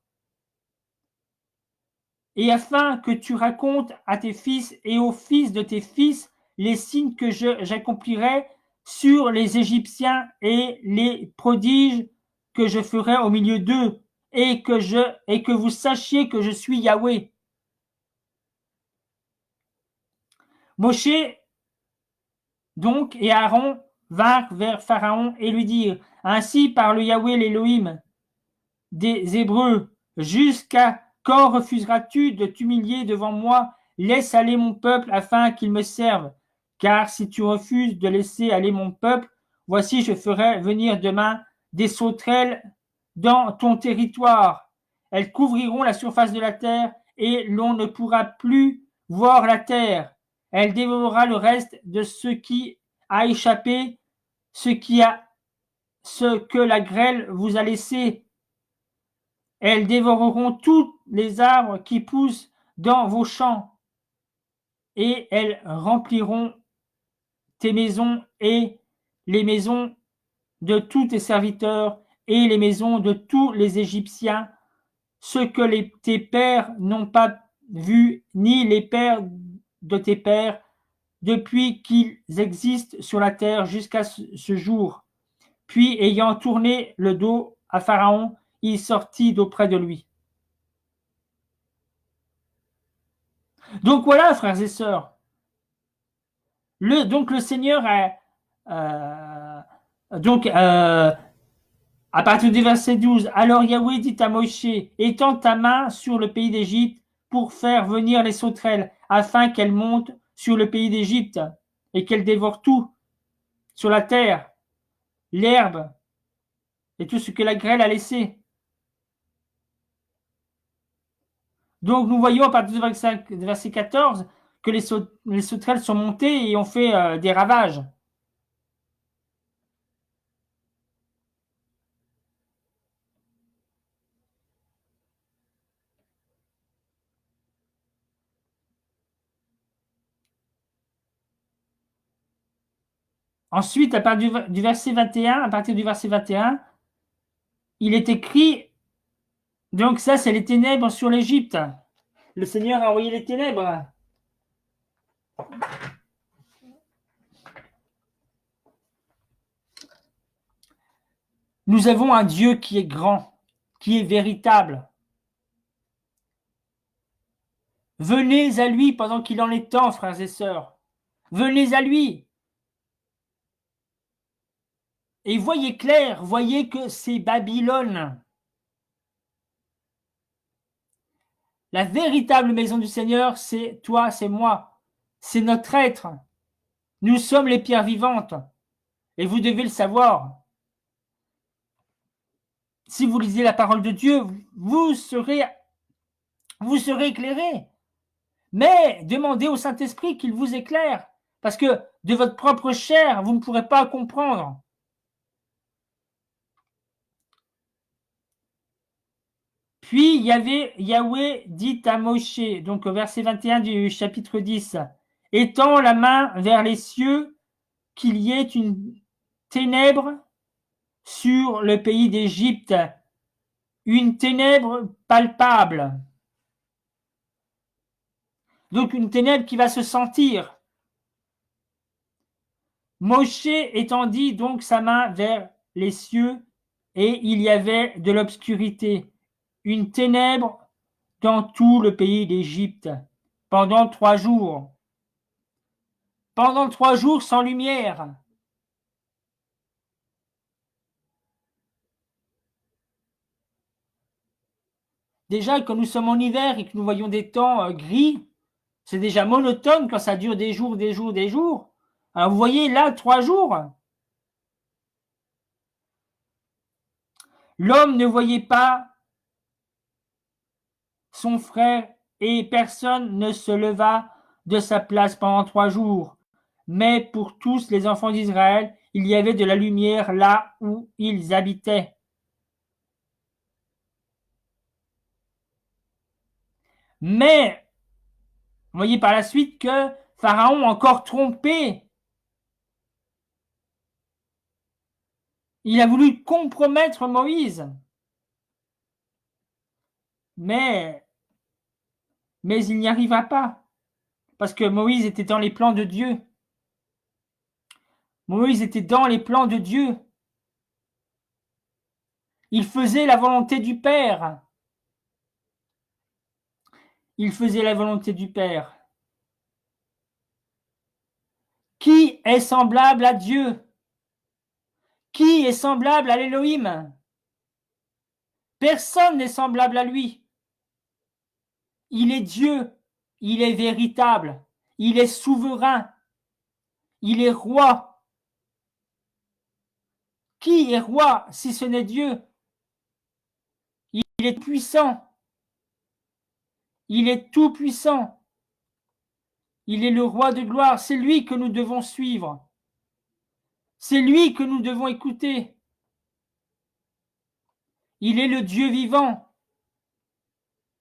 Et afin que tu racontes à tes fils et aux fils de tes fils les signes que j'accomplirai sur les Égyptiens et les prodiges que je ferai au milieu d'eux, et que vous sachiez que je suis Yahweh. Moshe donc et Aaron vinrent vers Pharaon et lui dirent, ainsi parle Yahweh l'Élohim des Hébreux, jusqu'à quand refuseras-tu de t'humilier devant moi? Laisse aller mon peuple afin qu'il me serve. Car si tu refuses de laisser aller mon peuple, voici je ferai venir demain des sauterelles dans ton territoire. Elles couvriront la surface de la terre et l'on ne pourra plus voir la terre. Elle dévorera le reste de ce qui a échappé, ce que la grêle vous a laissé. Elles dévoreront tous les arbres qui poussent dans vos champs, et elles rempliront tes maisons et les maisons de tous tes serviteurs et les maisons de tous les Égyptiens, ce que tes pères n'ont pas vu, ni les pères de tes pères, depuis qu'ils existent sur la terre jusqu'à ce jour. Puis, ayant tourné le dos à Pharaon, il sortit d'auprès de lui. Donc voilà, frères et sœurs. Donc le Seigneur a, à partir du verset 12, alors Yahweh dit à Moïse, étends ta main sur le pays d'Égypte pour faire venir les sauterelles, afin qu'elles montent sur le pays d'Égypte et qu'elles dévorent tout sur la terre, l'herbe et tout ce que la grêle a laissé. Donc nous voyons à partir du verset 14 que les sauterelles sont montées et ont fait des ravages. Ensuite, à partir du verset 21, à partir du verset 21, il est écrit, donc ça c'est les ténèbres sur l'Égypte. Le Seigneur a envoyé les ténèbres. Nous avons un Dieu qui est grand, qui est véritable. Venez à lui pendant qu'il en est temps, frères et sœurs. Venez à lui. Et voyez clair, voyez que c'est Babylone. La véritable maison du Seigneur, c'est toi, c'est moi. C'est notre être. Nous sommes les pierres vivantes. Et vous devez le savoir. Si vous lisez la parole de Dieu, vous serez éclairés. Mais demandez au Saint-Esprit qu'il vous éclaire. Parce que de votre propre chair, vous ne pourrez pas comprendre. Puis Yahweh dit à Moshe, donc au verset 21 du chapitre 10, étends la main vers les cieux, qu'il y ait une ténèbre sur le pays d'Égypte, une ténèbre palpable. Donc une ténèbre qui va se sentir. Moshe étendit donc sa main vers les cieux, et il y avait de l'obscurité, une ténèbre dans tout le pays d'Égypte, pendant 3 jours. Pendant 3 jours sans lumière. Déjà, quand nous sommes en hiver et que nous voyons des temps gris, c'est déjà monotone quand ça dure des jours, des jours, des jours. Alors vous voyez là, 3 jours. L'homme ne voyait pas son frère et personne ne se leva de sa place pendant 3 jours. Mais pour tous les enfants d'Israël, il y avait de la lumière là où ils habitaient. Mais, vous voyez par la suite que Pharaon a encore trompé. Il a voulu compromettre Moïse. Mais, mais il n'y arriva pas. Parce que Moïse était dans les plans de Dieu. Moïse était dans les plans de Dieu. Il faisait la volonté du Père. Il faisait la volonté du Père. Qui est semblable à Dieu? Qui est semblable à l'Élohim? Personne n'est semblable à lui. Il est Dieu. Il est véritable. Il est souverain. Il est roi. Qui est roi si ce n'est Dieu? Il est puissant. Il est tout puissant. Il est le roi de gloire. C'est lui que nous devons suivre. C'est lui que nous devons écouter. Il est le Dieu vivant.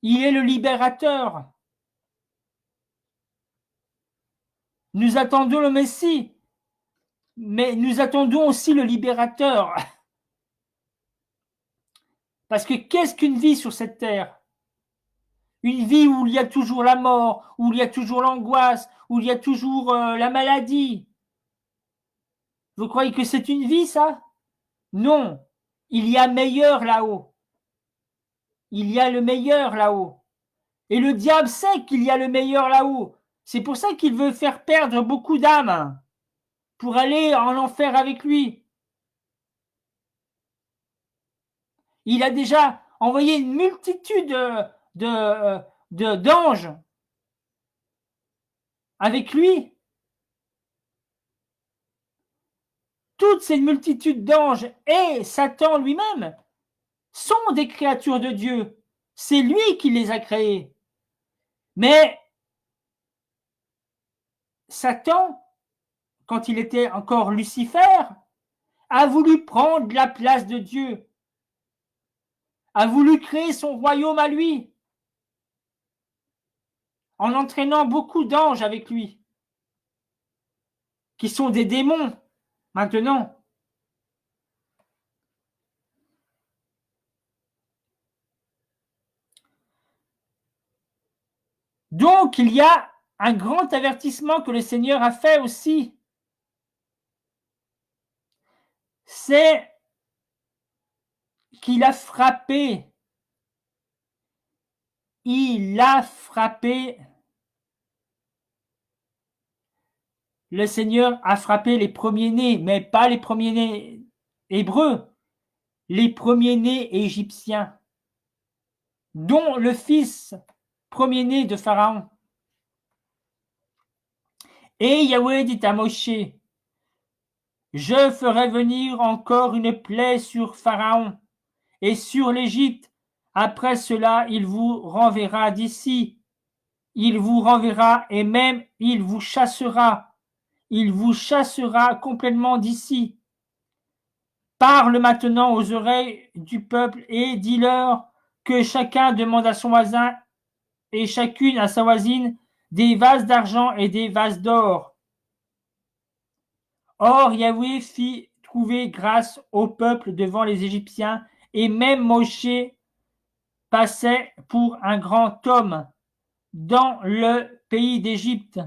Il est le libérateur. Nous attendons le Messie, mais nous attendons aussi le libérateur. Parce que qu'est-ce qu'une vie sur cette terre? Une vie où il y a toujours la mort, où il y a toujours l'angoisse, où il y a toujours la maladie. Vous croyez que c'est une vie, ça? Non. Il y a meilleur là-haut. Il y a le meilleur là-haut. Et le diable sait qu'il y a le meilleur là-haut. C'est pour ça qu'il veut faire perdre beaucoup d'âmes pour aller en enfer avec lui. Il a déjà envoyé une multitude d'anges avec lui. Toute cette multitude d'anges et Satan lui-même sont des créatures de Dieu. C'est lui qui les a créés. Mais Satan, quand il était encore Lucifer, a voulu prendre la place de Dieu, a voulu créer son royaume à lui, en entraînant beaucoup d'anges avec lui, qui sont des démons maintenant. Donc, il y a un grand avertissement que le Seigneur a fait aussi. C'est qu'il a frappé. Il a frappé. Le Seigneur a frappé les premiers-nés, mais pas les premiers-nés hébreux, les premiers-nés égyptiens, dont le fils premier-né de Pharaon. Et Yahweh dit à Moshe, je ferai venir encore une plaie sur Pharaon et sur l'Égypte. Après cela, il vous renverra d'ici. Il vous renverra et même il vous chassera. Il vous chassera complètement d'ici. Parle maintenant aux oreilles du peuple et dis-leur que chacun demande à son voisin et chacune à sa voisine des vases d'argent et des vases d'or. Or, Yahweh fit trouver grâce au peuple devant les Égyptiens, et même Moshe passait pour un grand homme dans le pays d'Égypte.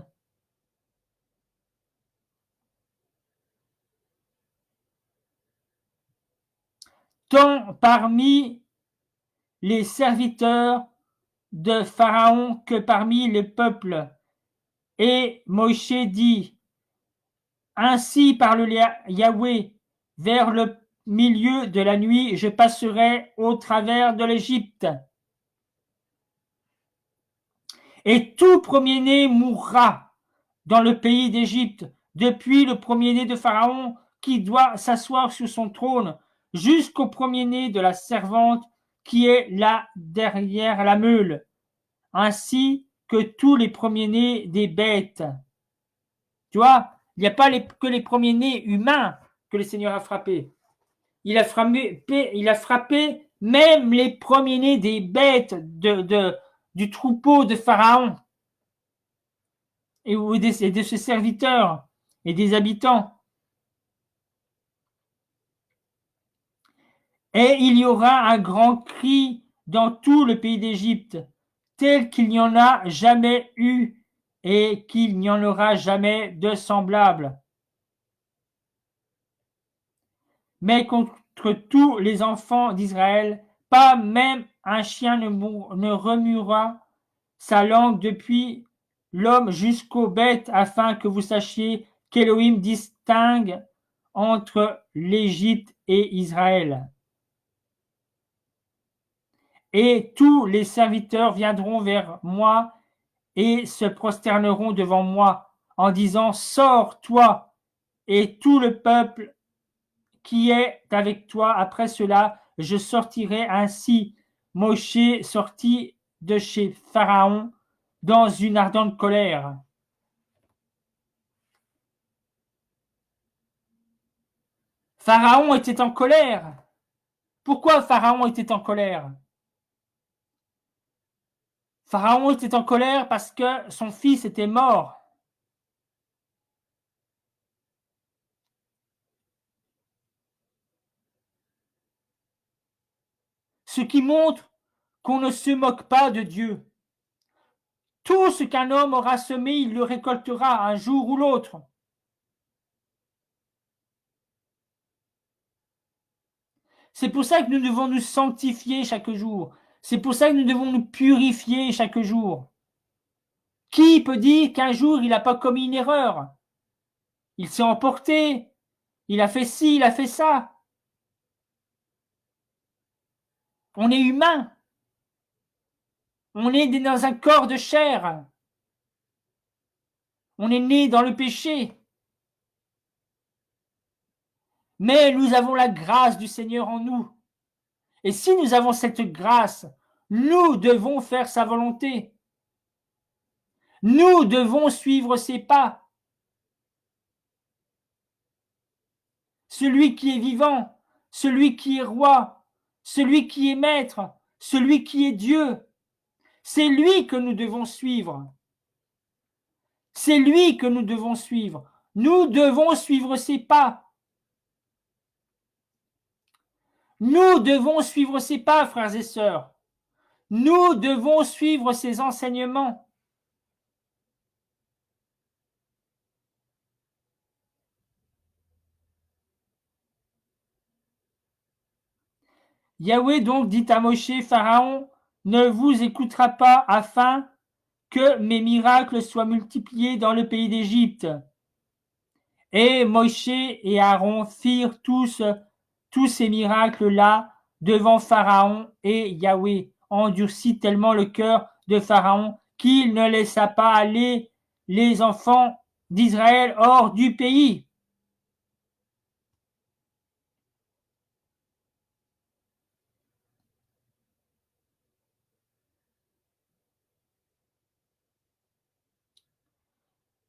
Tant parmi les serviteurs de Pharaon que parmi le peuple. Et Moshe dit, ainsi parle Yahweh, vers le milieu de la nuit, je passerai au travers de l'Égypte. Et tout premier-né mourra dans le pays d'Égypte, depuis le premier-né de Pharaon qui doit s'asseoir sur son trône, jusqu'au premier-né de la servante qui est là derrière la meule, ainsi que tous les premiers-nés des bêtes. Tu vois, il n'y a pas que les premiers-nés humains que le Seigneur a frappés. Il a frappé même les premiers-nés des bêtes du troupeau de Pharaon et de ses serviteurs et des habitants. Et il y aura un grand cri dans tout le pays d'Égypte, tel qu'il n'y en a jamais eu et qu'il n'y en aura jamais de semblable. Mais contre tous les enfants d'Israël, pas même un chien ne remuera sa langue depuis l'homme jusqu'aux bêtes, afin que vous sachiez qu'Élohim distingue entre l'Égypte et Israël. Et tous les serviteurs viendront vers moi et se prosterneront devant moi en disant, sors toi et tout le peuple qui est avec toi. Après cela, je sortirai ainsi. Moshe sortit de chez Pharaon dans une ardente colère. Pharaon était en colère. Pourquoi Pharaon était en colère? Pharaon était en colère parce que son fils était mort. Ce qui montre qu'on ne se moque pas de Dieu. Tout ce qu'un homme aura semé, il le récoltera un jour ou l'autre. C'est pour ça que nous devons nous sanctifier chaque jour. C'est pour ça que nous devons nous purifier chaque jour. Qui peut dire qu'un jour il n'a pas commis une erreur? Il s'est emporté, il a fait ci, il a fait ça. On est humain. On est dans un corps de chair. On est né dans le péché. Mais nous avons la grâce du Seigneur en nous. Et si nous avons cette grâce, nous devons faire sa volonté. Nous devons suivre ses pas. Celui qui est vivant, celui qui est roi, celui qui est maître, celui qui est Dieu, c'est lui que nous devons suivre. C'est lui que nous devons suivre. Nous devons suivre ses pas. Nous devons suivre ses pas, frères et sœurs. Nous devons suivre ses enseignements. Yahweh donc dit à Moshe, Pharaon ne vous écoutera pas afin que mes miracles soient multipliés dans le pays d'Égypte. Et Moshe et Aaron firent tous tous ces miracles-là devant Pharaon, et Yahweh endurcit tellement le cœur de Pharaon qu'il ne laissa pas aller les enfants d'Israël hors du pays.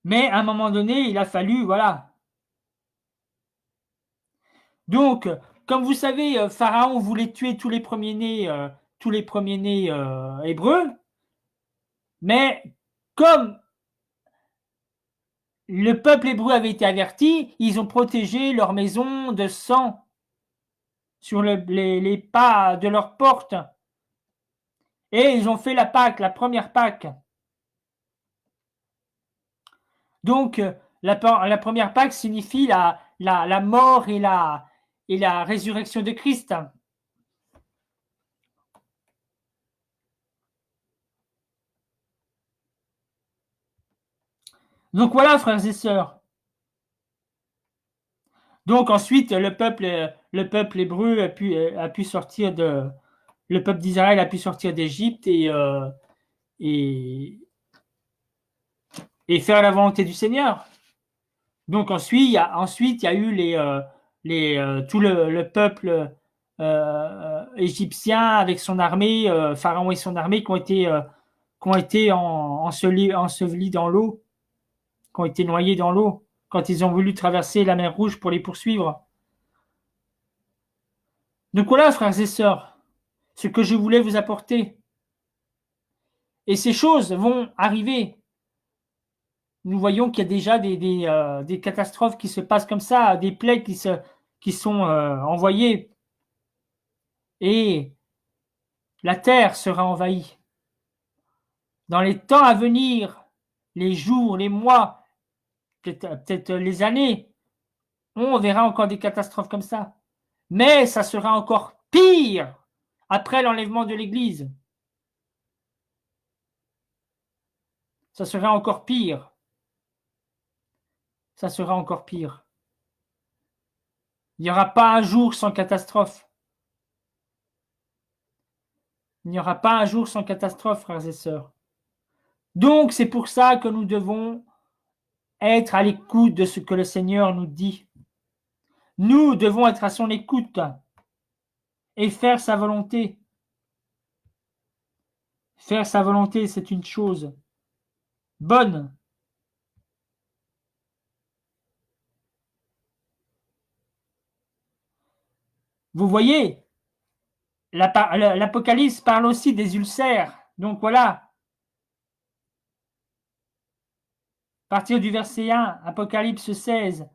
Mais à un moment donné, il a fallu, voilà. Donc, comme vous savez, Pharaon voulait tuer tous les premiers-nés hébreux, mais comme le peuple hébreu avait été averti, ils ont protégé leur maison de sang sur les pas de leur porte, et ils ont fait la Pâque, la première Pâque. Donc, la première Pâque signifie la mort et la résurrection de Christ. Donc voilà, frères et sœurs. Donc ensuite, le peuple hébreu a pu sortir le peuple d'Israël a pu sortir d'Égypte et, et faire la volonté du Seigneur. Donc ensuite, il y a eu tout le peuple égyptien avec son armée, Pharaon et son armée qui ont été ensevelis dans l'eau, qui ont été noyés dans l'eau quand ils ont voulu traverser la mer Rouge pour les poursuivre. Donc voilà, frères et sœurs, ce que je voulais vous apporter. Et ces choses vont arriver. Nous voyons qu'il y a déjà des catastrophes qui se passent comme ça, des plaies qui sont envoyées. Et la terre sera envahie. Dans les temps à venir, les jours, les mois, peut-être les années, on verra encore des catastrophes comme ça. Mais ça sera encore pire après l'enlèvement de l'Église. Ça sera encore pire. Ça sera encore pire. Il n'y aura pas un jour sans catastrophe. Il n'y aura pas un jour sans catastrophe, frères et sœurs. Donc, c'est pour ça que nous devons être à l'écoute de ce que le Seigneur nous dit. Nous devons être à son écoute et faire sa volonté. Faire sa volonté, c'est une chose bonne. Vous voyez, l'Apocalypse parle aussi des ulcères. Donc voilà, à partir du verset 1, Apocalypse 16.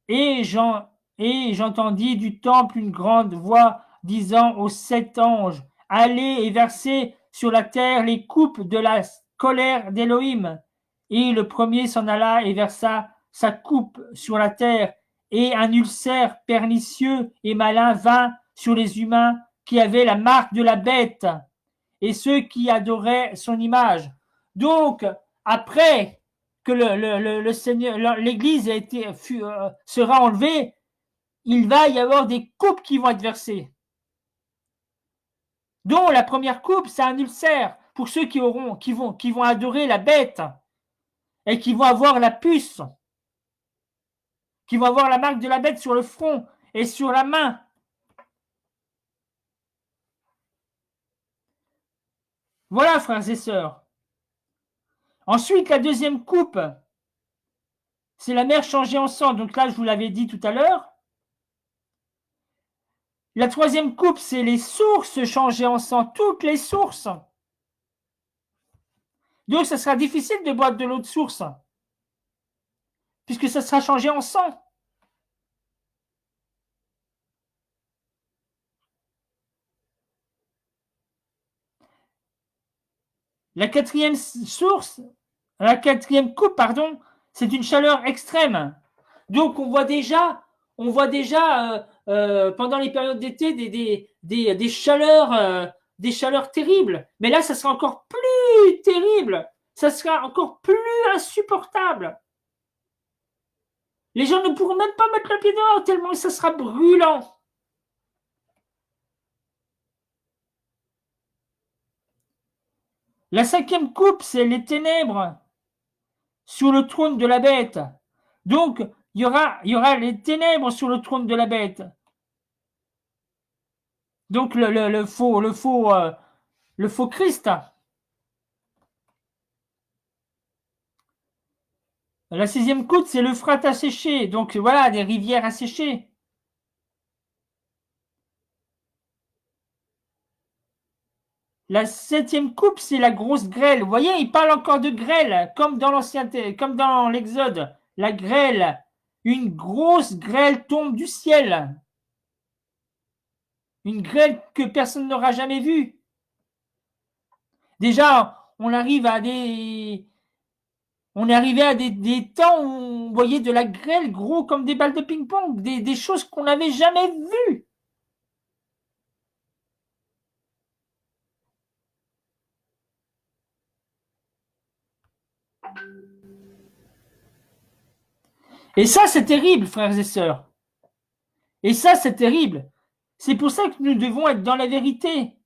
Et j'entendis du temple une grande voix disant aux 7 anges, allez et versez sur la terre les coupes de la colère d'Élohim. Et le premier s'en alla et versa sa coupe sur la terre, et un ulcère pernicieux et malin vint sur les humains qui avaient la marque de la bête et ceux qui adoraient son image. Donc, après que le Seigneur, l'Église sera enlevée, il va y avoir des coupes qui vont être versées. Dont la première coupe, c'est un ulcère pour ceux qui vont adorer la bête et qui vont avoir la puce, qui vont avoir la marque de la bête sur le front et sur la main. Voilà, frères et sœurs. Ensuite, la deuxième coupe, c'est la mer changée en sang. Donc là, je vous l'avais dit tout à l'heure. La troisième coupe, c'est les sources changées en sang, toutes les sources. Donc, ça sera difficile de boire de l'eau de source, puisque ça sera changé en sang. La quatrième coupe, pardon, c'est une chaleur extrême. Donc, on voit déjà pendant les périodes d'été des chaleurs terribles. Mais là, ça sera encore plus terrible. Ça sera encore plus insupportable. Les gens ne pourront même pas mettre le pied dehors tellement ça sera brûlant. La 5e coupe, c'est les ténèbres sur le trône de la bête. Donc, il y aura les ténèbres sur le trône de la bête. Donc, le faux Christ. La 6e coupe, c'est l'Euphrate asséché. Donc, voilà, des rivières asséchées. La 7e coupe, c'est la grosse grêle. Vous voyez, il parle encore de grêle, comme dans comme dans l'Exode. La grêle. Une grosse grêle tombe du ciel. Une grêle que personne n'aura jamais vue. Déjà, on est arrivé à des temps où on voyait de la grêle gros comme des balles de ping-pong, des choses qu'on n'avait jamais vues. Et ça, c'est terrible, frères et sœurs. Et ça, c'est terrible. C'est pour ça que nous devons être dans la vérité.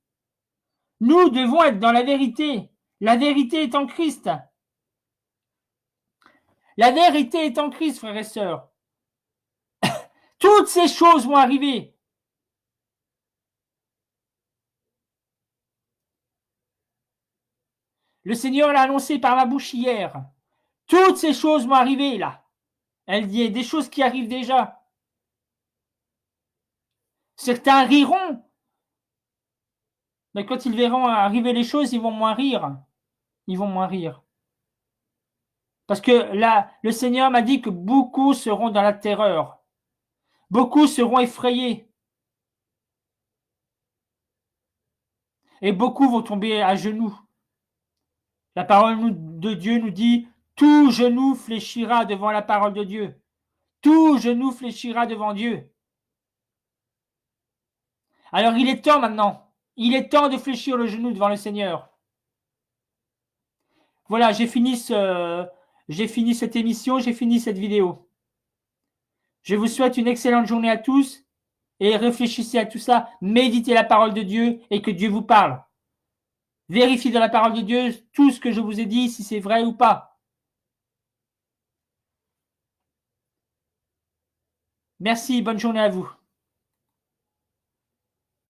Nous devons être dans la vérité. La vérité est en Christ. La vérité est en Christ, frères et sœurs. Toutes ces choses vont arriver. Le Seigneur l'a annoncé par ma bouche hier. Toutes ces choses vont arriver là. Elle dit des choses qui arrivent déjà. Certains riront. Mais quand ils verront arriver les choses, ils vont moins rire. Ils vont moins rire. Parce que là, le Seigneur m'a dit que beaucoup seront dans la terreur. Beaucoup seront effrayés. Et beaucoup vont tomber à genoux. La parole de Dieu nous dit, tout genou fléchira devant la parole de Dieu. Tout genou fléchira devant Dieu. Alors il est temps maintenant. Il est temps de fléchir le genou devant le Seigneur. Voilà, j'ai fini cette émission, j'ai fini cette vidéo. Je vous souhaite une excellente journée à tous et réfléchissez à tout ça, méditez la parole de Dieu et que Dieu vous parle. Vérifiez dans la parole de Dieu tout ce que je vous ai dit, si c'est vrai ou pas. Merci, bonne journée à vous.